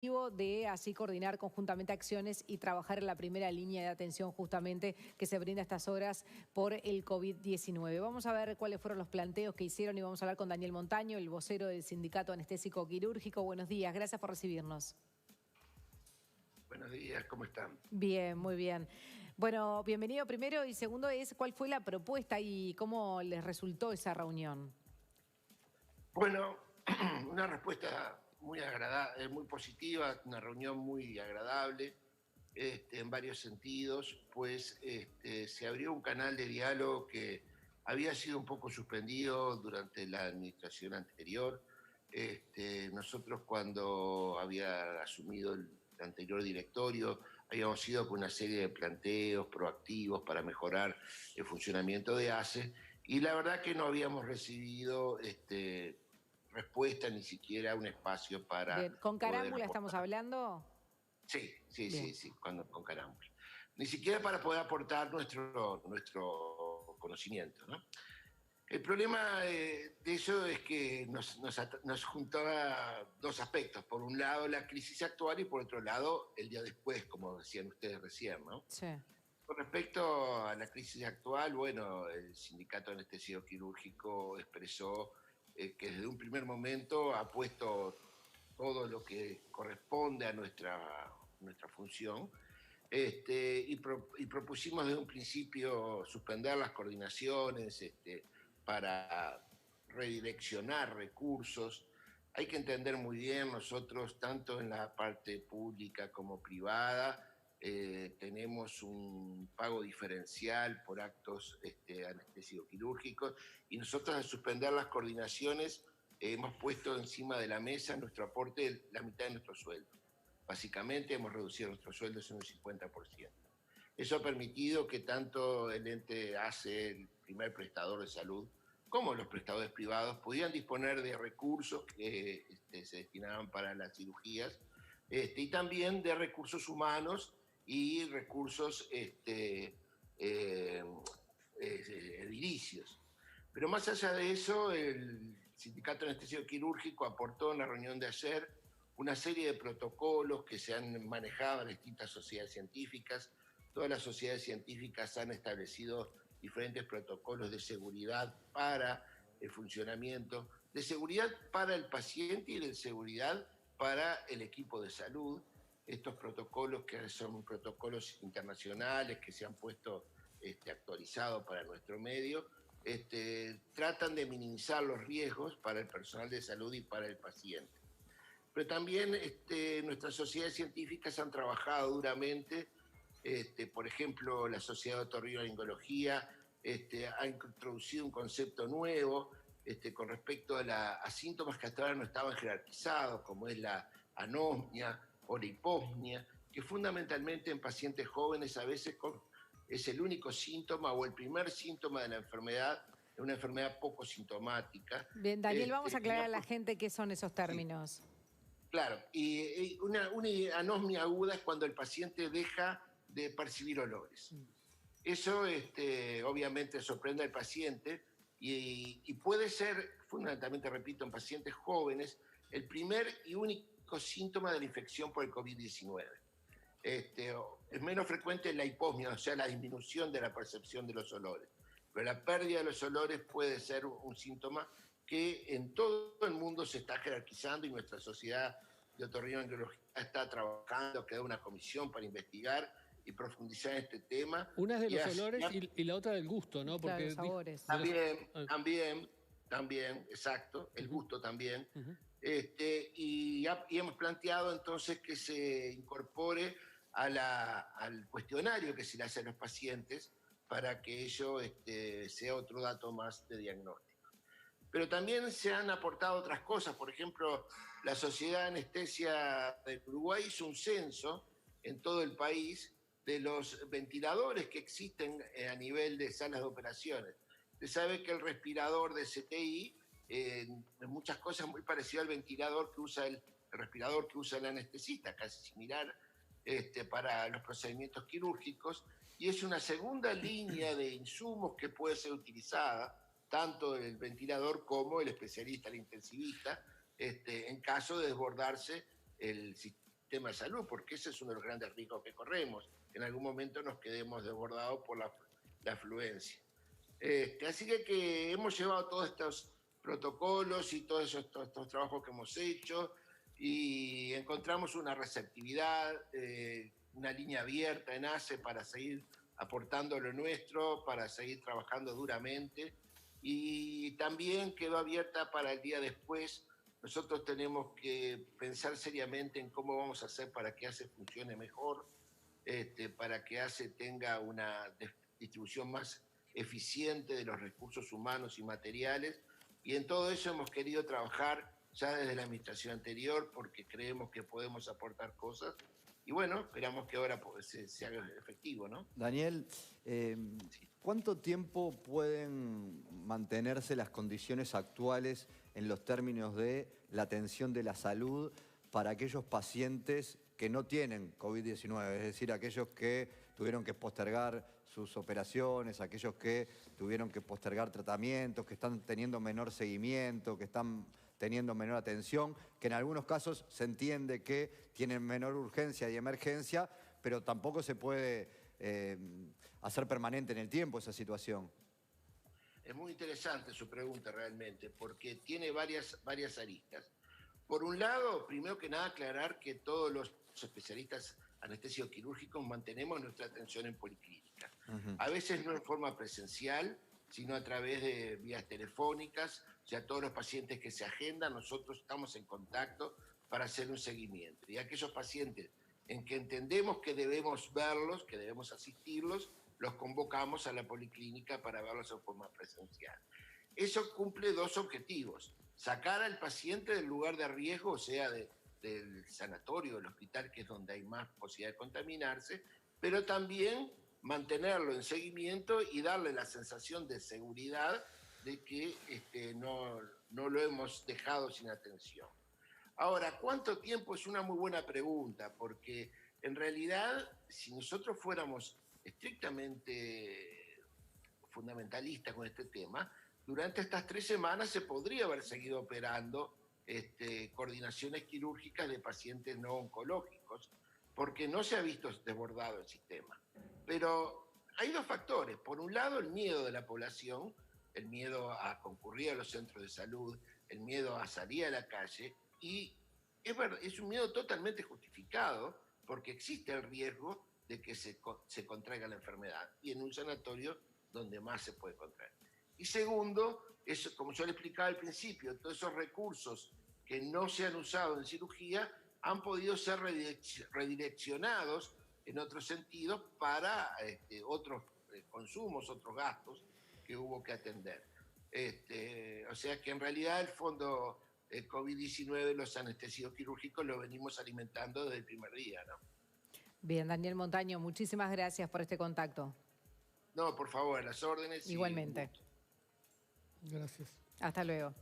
de así coordinar conjuntamente acciones y trabajar en la primera línea de atención justamente que se brinda a estas horas por el COVID-19. Vamos a ver cuáles fueron los planteos que hicieron y vamos a hablar con Daniel Montaño, el vocero del Sindicato Anestésico Quirúrgico. Buenos días, gracias por recibirnos. Buenos días, ¿cómo están? Bien, muy bien. Bueno, bienvenido primero y segundo es cuál fue la propuesta y cómo les resultó esa reunión. Bueno, una respuesta muy agradable, muy positiva, una reunión muy agradable en varios sentidos, pues se abrió un canal de diálogo que había sido un poco suspendido durante la administración anterior. Nosotros cuando había asumido el anterior directorio habíamos ido con una serie de planteos proactivos para mejorar el funcionamiento de ACE y la verdad que no habíamos recibido respuesta, ni siquiera un espacio para Bien, ¿con poder Carámbula estamos aportar. hablando? Sí, Bien. con Carámbula. Ni siquiera para poder aportar nuestro conocimiento, ¿no? El problema de eso es que nos juntaba dos aspectos. Por un lado, la crisis actual y por otro lado, el día después, como decían ustedes recién, ¿no? Sí. Con respecto a la crisis actual, bueno, el Sindicato de Anestesio Quirúrgico expresó que desde un primer momento ha puesto todo lo que corresponde a nuestra función y propusimos desde un principio suspender las coordinaciones para redireccionar recursos. Hay que entender muy bien, nosotros, tanto en la parte pública como privada, tenemos un pago diferencial por actos anestesio-quirúrgicos y nosotros al suspender las coordinaciones hemos puesto encima de la mesa nuestro aporte, la mitad de nuestro sueldo. Básicamente hemos reducido nuestros sueldos en un 50%. Eso ha permitido que tanto el ente ACE, el primer prestador de salud, como los prestadores privados pudieran disponer de recursos que se destinaban para las cirugías y también de recursos humanos y recursos edilicios. Pero más allá de eso, el Sindicato de Anestesio Quirúrgico aportó en la reunión de ayer una serie de protocolos que se han manejado en distintas sociedades científicas. Todas las sociedades científicas han establecido diferentes protocolos de seguridad para el funcionamiento, de seguridad para el paciente y de seguridad para el equipo de salud. Estos protocolos, que son protocolos internacionales que se han puesto actualizados para nuestro medio, tratan de minimizar los riesgos para el personal de salud y para el paciente. Pero también nuestras sociedades científicas han trabajado duramente. Por ejemplo, la Sociedad de Otorrinolaringología ha introducido un concepto nuevo con respecto a síntomas que hasta ahora no estaban jerarquizados, como es la anosmia o la hiposmia, que fundamentalmente en pacientes jóvenes a veces es el único síntoma o el primer síntoma de la enfermedad, de una enfermedad poco sintomática. Bien, Daniel, vamos a aclarar a la gente qué son esos Sí. términos. Claro, y una anosmia aguda es cuando el paciente deja de percibir olores. Eso obviamente sorprende al paciente y puede ser, fundamentalmente, repito, en pacientes jóvenes, el primer y único síntoma de la infección por el COVID-19. Es menos frecuente la hiposmia, o sea, la disminución de la percepción de los olores. Pero la pérdida de los olores puede ser un síntoma que en todo el mundo se está jerarquizando y nuestra sociedad de otorrinolaringología está trabajando, queda una comisión para investigar y profundizar en este tema. Una es de los olores y la otra del gusto, ¿no? Claro, Porque los sabores. También, exacto, el gusto también. Uh-huh. Y hemos planteado entonces que se incorpore al cuestionario que se le hace a los pacientes para que ello sea otro dato más de diagnóstico. Pero también se han aportado otras cosas. Por ejemplo, la Sociedad de Anestesia de Uruguay hizo un censo en todo el país de los ventiladores que existen a nivel de salas de operaciones. Se sabe que el respirador de CTI, en muchas cosas muy parecido al ventilador que usa el respirador que usa el anestesista, casi similar para los procedimientos quirúrgicos, y es una segunda línea de insumos que puede ser utilizada, tanto el ventilador como el especialista, el intensivista, en caso de desbordarse el sistema sistema de salud, porque ese es uno de los grandes riesgos que corremos, que en algún momento nos quedemos desbordados por la afluencia. Así que hemos llevado todos estos protocolos y todos estos trabajos que hemos hecho y encontramos una receptividad, una línea abierta en ACE para seguir aportando lo nuestro, para seguir trabajando duramente, y también quedó abierta para el día después. Nosotros tenemos que pensar seriamente en cómo vamos a hacer para que ACE funcione mejor, para que ACE tenga una distribución más eficiente de los recursos humanos y materiales, y en todo eso hemos querido trabajar ya desde la administración anterior porque creemos que podemos aportar cosas y bueno, esperamos que ahora se haga efectivo, ¿no? Daniel, ¿cuánto tiempo pueden mantenerse las condiciones actuales en los términos de la atención de la salud para aquellos pacientes que no tienen COVID-19? Es decir, aquellos que tuvieron que postergar sus operaciones, aquellos que tuvieron que postergar tratamientos, que están teniendo menor seguimiento, que están teniendo menor atención, que en algunos casos se entiende que tienen menor urgencia y emergencia, pero tampoco se puede hacer permanente en el tiempo esa situación. Es muy interesante su pregunta realmente, porque tiene varias aristas. Por un lado, primero que nada, aclarar que todos los especialistas anestesio-quirúrgicos mantenemos nuestra atención en policlínica. A veces no en forma presencial, sino a través de vías telefónicas. O sea, todos los pacientes que se agendan, nosotros estamos en contacto para hacer un seguimiento. Y aquellos pacientes en que entendemos que debemos verlos, que debemos asistirlos, los convocamos a la policlínica para verlos en forma presencial. Eso cumple dos objetivos: sacar al paciente del lugar de riesgo, o sea, del sanatorio, del hospital, que es donde hay más posibilidad de contaminarse, pero también mantenerlo en seguimiento y darle la sensación de seguridad de que no lo hemos dejado sin atención. Ahora, ¿cuánto tiempo? Es una muy buena pregunta, porque en realidad, si nosotros fuéramos estrictamente fundamentalistas con este tema, durante estas 3 semanas se podría haber seguido operando coordinaciones quirúrgicas de pacientes no oncológicos, porque no se ha visto desbordado el sistema. Pero hay dos factores. Por un lado, el miedo de la población, el miedo a concurrir a los centros de salud, el miedo a salir a la calle, y es un miedo totalmente justificado, porque existe el riesgo de que se contraiga la enfermedad, y en un sanatorio donde más se puede contraer. Y segundo, como yo le explicaba al principio, todos esos recursos que no se han usado en cirugía han podido ser redireccionados en otros sentidos para otros consumos, otros gastos que hubo que atender. O sea que en realidad el fondo COVID-19, los anestesios quirúrgicos, lo venimos alimentando desde el primer día, ¿no? Bien, Daniel Montaño, muchísimas gracias por este contacto. No, por favor, a las órdenes. Igualmente. Gracias. Hasta luego.